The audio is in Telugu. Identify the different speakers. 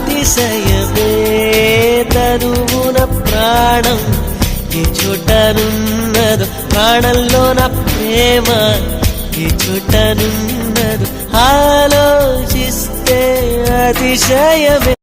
Speaker 1: అతిశయమే తనువున ప్రాణం ఈ చోటనున్నదు ప్రాణంలో నా ప్రేమ ఈ చోటనున్నదు ఆలోచిస్తే అతిశయమే